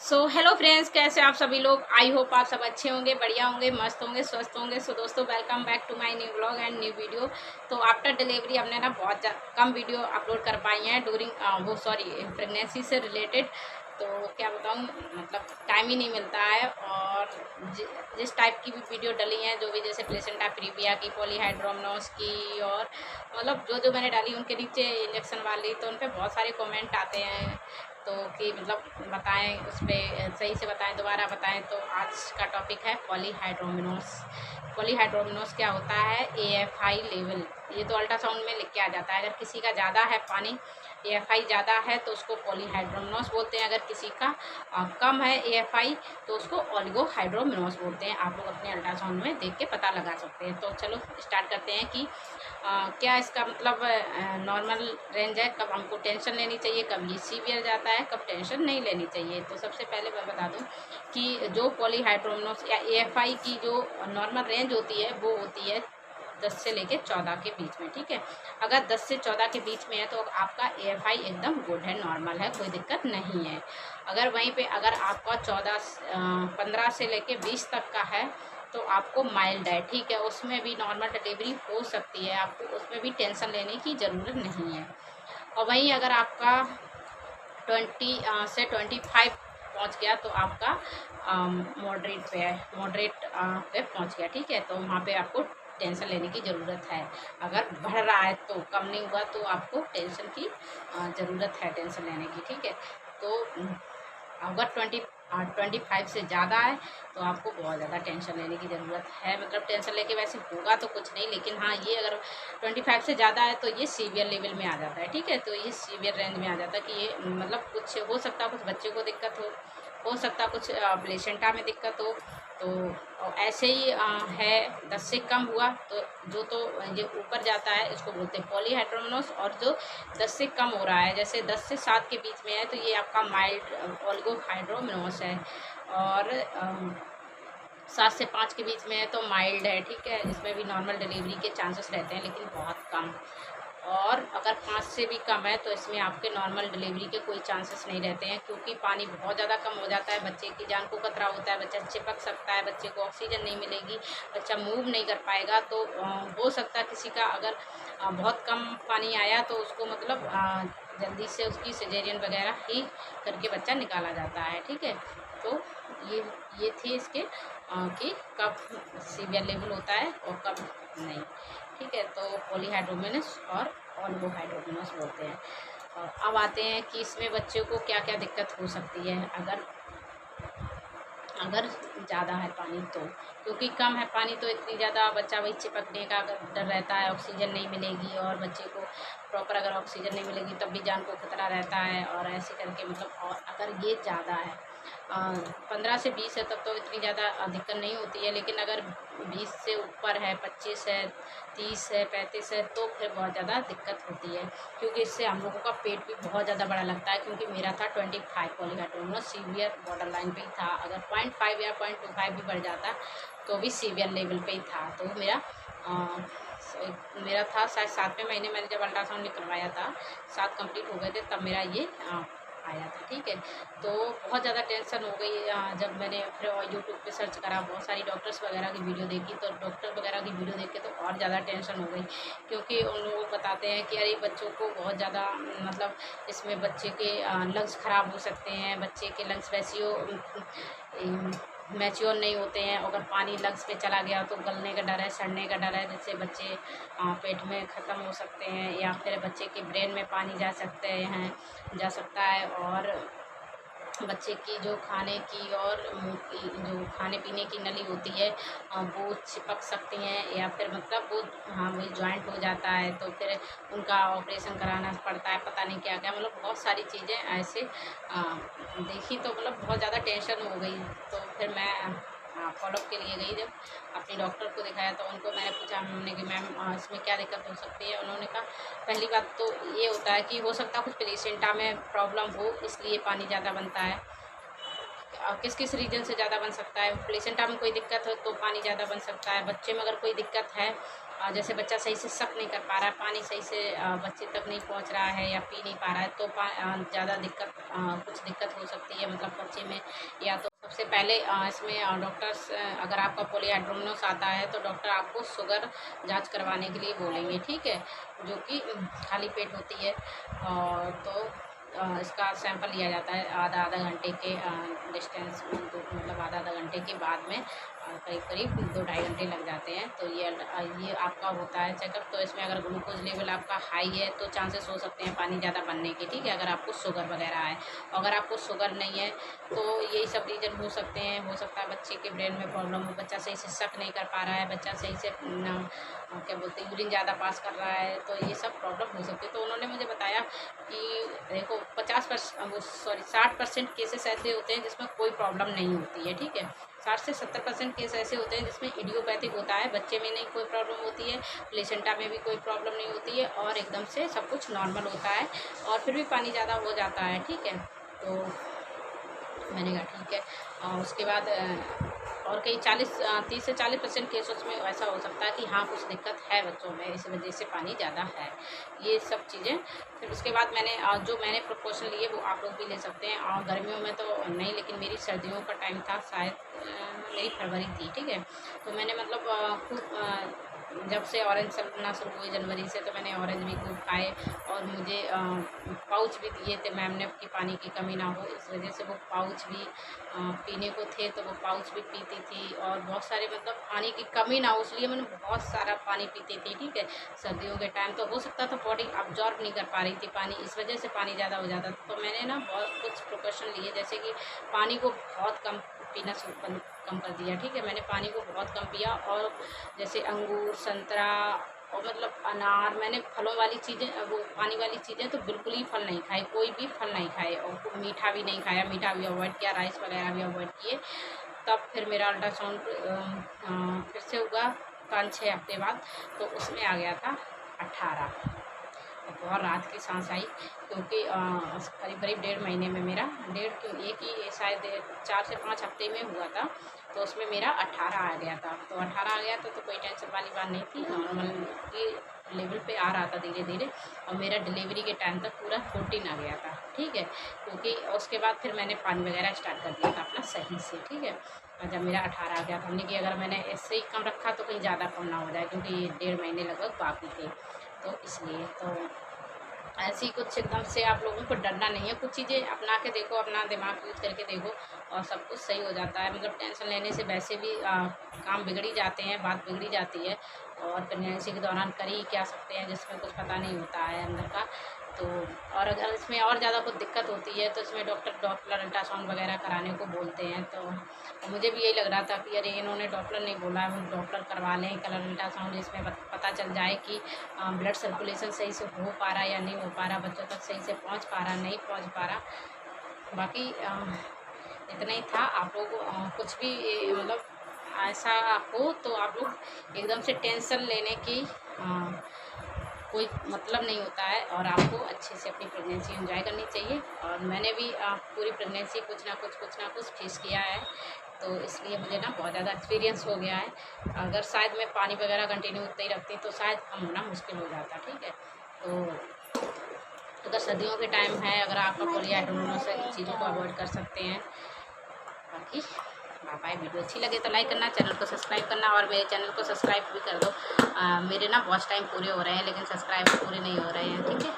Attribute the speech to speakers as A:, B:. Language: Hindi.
A: हेलो फ्रेंड्स, कैसे आप सभी लोग। आई होप आप सब अच्छे होंगे, बढ़िया होंगे, मस्त होंगे, स्वस्थ होंगे। सो दोस्तों, welcome back to my new blog and new video. तो आफ्टर डिलीवरी हमने ना बहुत कम वीडियो अपलोड कर पाई हैं ड्यूरिंग प्रेगनेंसी से रिलेटेड। तो क्या बताऊँ, मतलब टाइम ही नहीं मिलता है। और जिस टाइप की भी वीडियो डली हैं, जो भी जैसे प्लेसेंटा प्रीविया की, पॉलीहाइड्रोमनोस की, और मतलब जो जो मैंने डाली उनके नीचे इंजेक्शन वाली, तो उन पर बहुत सारे कमेंट आते हैं। तो कि मतलब बताएं, उस पर सही से बताएं, दोबारा बताएं। तो आज का टॉपिक है पॉलीहाइड्रोमिनोस। पॉलीहाइड्रोमिनोस क्या होता है? AFI लेवल, ये तो अल्ट्रासाउंड में लिख के आ जाता है। अगर किसी का ज़्यादा है पानी, AFI ज़्यादा है, तो उसको पॉलीहाइड्रोमिनोस बोलते हैं। अगर किसी का कम है AFI, तो उसको ओलिगोहाइड्रोमिनोस बोलते हैं। आप लोग अपने अल्ट्रासाउंड में देख के पता लगा सकते हैं। तो चलो स्टार्ट करते हैं कि क्या इसका मतलब नॉर्मल रेंज है, कब हमको टेंशन लेनी चाहिए, कब ये सीवियर जाता है, कब टेंशन नहीं लेनी चाहिए। तो सबसे पहले मैं बता दूं कि जो पॉलीहाइड्रोमिनोस या AFI की जो नॉर्मल रेंज होती है, वो होती है 10 से लेके 14 के बीच में। ठीक है, अगर 10 से 14 के बीच में है तो आपका AFI एकदम गुड है, नॉर्मल है, कोई दिक्कत नहीं है। अगर वहीं पे अगर आपका 15 से लेके 20 तक का है, तो आपको माइल्ड है। ठीक है, उसमें भी नॉर्मल डिलीवरी हो सकती है, आपको उसमें भी टेंशन लेने की ज़रूरत नहीं है। और वहीं अगर आपका 20 से 25 पहुंच गया, तो आपका मॉडरेट पे पहुंच गया। ठीक है, तो वहाँ पे आपको टेंशन लेने की ज़रूरत है। अगर बढ़ रहा है तो, कम नहीं हुआ तो आपको टेंशन की ज़रूरत है, टेंशन लेने की। ठीक है, तो अगर 25 से ज़्यादा है, तो आपको बहुत ज़्यादा टेंशन लेने की ज़रूरत है। मतलब टेंशन लेके वैसे होगा तो कुछ नहीं, लेकिन हाँ, ये अगर 25 से ज़्यादा है तो ये सीवियर लेवल में आ जाता है। ठीक है, तो ये सीवियर रेंज में आ जाता है कि ये मतलब कुछ हो सकता है, कुछ बच्चे को दिक्कत हो सकता, कुछ प्लेसेंटा में दिक्कत हो। तो ऐसे ही है। 10 से कम हुआ तो ये ऊपर जाता है, इसको बोलते हैं पॉलीहाइड्रोमिनोस। और जो 10 से कम हो रहा है, जैसे 10 से 7 के बीच में है, तो ये आपका माइल्ड ओलिगोहाइड्रोमिनोस है। और 7 से 5 के बीच में है तो माइल्ड है। ठीक है, इसमें भी नॉर्मल डिलीवरी के चांसेस रहते हैं, लेकिन बहुत कम। और अगर 5 से भी कम है, तो इसमें आपके नॉर्मल डिलीवरी के कोई चांसेस नहीं रहते हैं, क्योंकि पानी बहुत ज़्यादा कम हो जाता है, बच्चे की जान को खतरा होता है, बच्चा चिपक सकता है, बच्चे को ऑक्सीजन नहीं मिलेगी, बच्चा मूव नहीं कर पाएगा। तो हो सकता है किसी का अगर बहुत कम पानी आया, तो उसको मतलब जल्दी से उसकी सिजेरियन वगैरह ही करके बच्चा निकाला जाता है। ठीक है, तो ये ये थे इसके कि कब सीवियर लेवल होता है और कब नहीं। ठीक है, तो पॉलीहाइड्रोमिनस और ओलिगोहाइड्रोमिनस बोलते हैं। और अब आते हैं कि इसमें बच्चे को क्या क्या दिक्कत हो सकती है अगर अगर ज़्यादा है पानी तो। क्योंकि कम है पानी तो इतनी ज़्यादा बच्चा वही चिपकने का डर रहता है, ऑक्सीजन नहीं मिलेगी, और बच्चे को प्रॉपर अगर ऑक्सीजन नहीं मिलेगी तब भी जान को खतरा रहता है। और ऐसे करके मतलब, और अगर ये ज़्यादा है 15 से 20 है, तब तो इतनी ज़्यादा दिक्कत नहीं होती है। लेकिन अगर 20 से ऊपर है, 25 है, 30 है, 35 है, तो फिर बहुत ज़्यादा दिक्कत होती है। क्योंकि इससे हम लोगों का पेट भी बहुत ज़्यादा बड़ा लगता है। क्योंकि मेरा था 25 पॉलीहाइड्रोमिनस, सीवियर बॉर्डर लाइन पे ही था। अगर 0.5 या 0.25 भी बढ़ जाता तो भी सीवियर लेवल पे ही था। तो मेरा था शायद 7वें महीने मैंने जब अल्ट्रासाउंड निकलवाया था, 7 कंप्लीट हो गए थे, तब मेरा ये आया था। ठीक है, तो बहुत ज़्यादा टेंशन हो गई जब मैंने फिर यूट्यूब पे सर्च करा, बहुत सारी डॉक्टर्स वगैरह की वीडियो देखी, तो डॉक्टर वगैरह की वीडियो देख के तो और ज़्यादा टेंशन हो गई। क्योंकि उन लोग बताते हैं कि अरे बच्चों को बहुत ज़्यादा मतलब इसमें बच्चे के लंग्स ख़राब हो सकते हैं, बच्चे के लंग्स मैच्योर नहीं होते हैं। अगर पानी लंग्स पे चला गया तो गलने का डर है, सड़ने का डर है, जिससे बच्चे पेट में ख़त्म हो सकते हैं, या फिर बच्चे के ब्रेन में पानी जा सकता है। और बच्चे की जो खाने की और मुँह की जो खाने पीने की नली होती है, वो चिपक सकती हैं, या फिर मतलब वो, हाँ, वही जॉइंट हो जाता है, तो फिर उनका ऑपरेशन कराना पड़ता है। पता नहीं क्या क्या, मतलब बहुत सारी चीज़ें ऐसे देखी, तो मतलब बहुत ज़्यादा टेंशन हो गई। तो फिर मैं फॉलोअप के लिए गई, जब अपने डॉक्टर को दिखाया, तो उनको मैंने पूछा, हमने कि मैम इसमें क्या दिक्कत हो सकती है। उन्होंने कहा पहली बात तो ये होता है कि हो सकता है कुछ प्लेसेंटा में प्रॉब्लम हो, इसलिए पानी ज़्यादा बनता है। किस किस रीजन से ज़्यादा बन सकता है? प्लेसेंटा में कोई दिक्कत हो तो पानी ज़्यादा बन सकता है। बच्चे में अगर कोई दिक्कत है जैसे बच्चा सही से सक नहीं कर पा रहा है, पानी सही से बच्चे तक नहीं पहुंच रहा है या पी नहीं पा रहा है, तो ज़्यादा दिक्कत कुछ दिक्कत हो सकती है मतलब बच्चे में। या तो सबसे पहले इसमें डॉक्टर्स अगर आपका पॉलीहाइड्रोमोनस आता है तो डॉक्टर आपको शुगर जांच करवाने के लिए बोलेंगे, ठीक है, जो कि खाली पेट होती है। और तो इसका सैंपल लिया जाता है आधा आधा घंटे के डिस्टेंस में, तो मतलब आधा आधा घंटे के बाद में करीब करीब 2-2.5 घंटे लग जाते हैं। तो ये आपका होता है चेकअप। तो इसमें अगर ग्लूकोज लेवल आपका हाई है तो चांसेस हो सकते हैं पानी ज़्यादा बनने के, ठीक है, अगर आपको शुगर वगैरह है। अगर आपको शुगर नहीं है तो यही सब रीज़न हो सकते हैं। हो सकता है बच्चे के ब्रेन में प्रॉब्लम हो, बच्चा सही से सक नहीं कर पा रहा है, बच्चा सही से क्या बोलते हैं यूरिन ज़्यादा पास कर रहा है, तो ये सब प्रॉब्लम हो सकती है। तो उन्होंने मुझे बताया कि देखो 60% केसेस ऐसे होते हैं जिसमें कोई प्रॉब्लम नहीं होती है, ठीक है। 60 से 70% केस ऐसे होते हैं जिसमें इडियोपैथिक होता है, बच्चे में नहीं कोई प्रॉब्लम होती है, प्लेसेंटा में भी कोई प्रॉब्लम नहीं होती है और एकदम से सब कुछ नॉर्मल होता है और फिर भी पानी ज़्यादा हो जाता है, ठीक है। तो मैंने कहा ठीक है। उसके बाद और कई 30 से 40% केसेस में ऐसा हो सकता है कि हाँ कुछ दिक्कत है बच्चों में, इस वजह से पानी ज़्यादा है, ये सब चीज़ें। फिर उसके बाद मैंने जो मैंने प्रिकॉशन लिए वो आप लोग भी ले सकते हैं। और गर्मियों में तो नहीं, लेकिन मेरी सर्दियों का टाइम था, शायद मेरी फरवरी थी, ठीक है। तो मैंने मतलब खूब जब से ऑरेंज चलना शुरू हुई जनवरी से, तो मैंने ऑरेंज भी खूब खाए और मुझे पाउच भी दिए थे मैम ने कि पानी की कमी ना हो, इस वजह से वो पाउच भी पीने को थे, तो वो पाउच भी पीती थी। और बहुत सारे मतलब पानी की कमी ना हो इसलिए मैंने बहुत सारा पानी पीती थी, ठीक है। सर्दियों के टाइम तो हो सकता था बॉडी अब्जॉर्ब नहीं कर पा रही थी पानी, इस वजह से पानी ज़्यादा हो जाता था। तो मैंने ना बहुत कुछ प्रिकॉशन लिए, जैसे कि पानी को बहुत कम पीना कम कर दिया, ठीक है। मैंने पानी को बहुत कम पिया और जैसे अंगूर, संतरा और मतलब अनार, मैंने फलों वाली चीज़ें, वो पानी वाली चीज़ें तो बिल्कुल ही फल नहीं खाए, कोई भी फल नहीं खाए और मीठा भी नहीं खाया, मीठा भी अवॉइड किया, राइस वगैरह भी अवॉइड किए। तब फिर मेरा अल्ट्रासाउंड फिर से हुआ 5-6 हफ्ते बाद, तो उसमें आ गया था 18। बहुत रात की सांस आई क्योंकि करीब करीब 1.5 महीने में मेरा एक ही शायद 4 से 5 हफ्ते में हुआ था, तो उसमें मेरा 18 आ गया था। तो 18 आ गया था तो कोई टेंशन वाली बात नहीं थी, नॉर्मल की लेवल पे आ रहा था धीरे धीरे। और मेरा डिलीवरी के टाइम तक पूरा 14 आ गया था, ठीक है। क्योंकि उसके बाद फिर मैंने पानी वगैरह स्टार्ट कर दिया था अपना सही से, ठीक है। और जब मेरा 18 आ गया था, हमने कि अगर मैंने इससे ही कम रखा तो कहीं ज़्यादा कम ना हो जाए, क्योंकि 1.5 महीने लगभग बाकी थे, तो इसलिए। तो ऐसी कुछ एकदम से आप लोगों को डरना नहीं है, कुछ चीज़ें अपना के देखो, अपना दिमाग यूज़ करके देखो और सब कुछ सही हो जाता है। मतलब टेंशन लेने से वैसे भी काम बिगड़ ही जाते हैं, बात बिगड़ ही जाती है। और प्रेगनेंसी के दौरान कर ही क्या सकते हैं जिसमें कुछ पता नहीं होता है अंदर का। तो और अगर इसमें और ज़्यादा कुछ दिक्कत होती है तो इसमें डॉक्टर अल्ट्रासाउंड वगैरह कराने को बोलते हैं। तो मुझे भी यही लग रहा था कि अरे इन्होंने डॉक्टर नहीं बोला है, हम डॉक्टर करवा लें कलर अल्ट्रासाउंड, जिसमें पता चल जाए कि ब्लड सर्कुलेशन सही से हो पा रहा है या नहीं हो पा रहा, बच्चों तक सही से पहुंच पा रहा नहीं पहुंच पा रहा। बाकी इतना ही था। आप लोग कुछ भी मतलब ऐसा हो तो आप लोग एकदम से टेंशन लेने की कोई मतलब नहीं होता है और आपको अच्छे से अपनी प्रेगनेंसी एंजॉय करनी चाहिए। और मैंने भी पूरी प्रेगनेंसी कुछ ना कुछ फेस किया है, तो इसलिए मुझे ना बहुत ज़्यादा एक्सपीरियंस हो गया है। अगर शायद मैं पानी वगैरह कंटिन्यू उतना ही रखती तो शायद कम होना मुश्किल हो जाता, ठीक है। तो अगर सर्दियों के टाइम है, अगर आपका पॉलीहाइड्रोमोनस से चीज़ों को अवॉइड कर सकते हैं। बाकी बाय। वीडियो अच्छी लगे तो लाइक करना, चैनल को सब्सक्राइब करना और मेरे चैनल को सब्सक्राइब भी कर दो। मेरे ना वॉच टाइम पूरे हो रहे हैं लेकिन सब्सक्राइबर पूरे नहीं हो रहे हैं, ठीक है।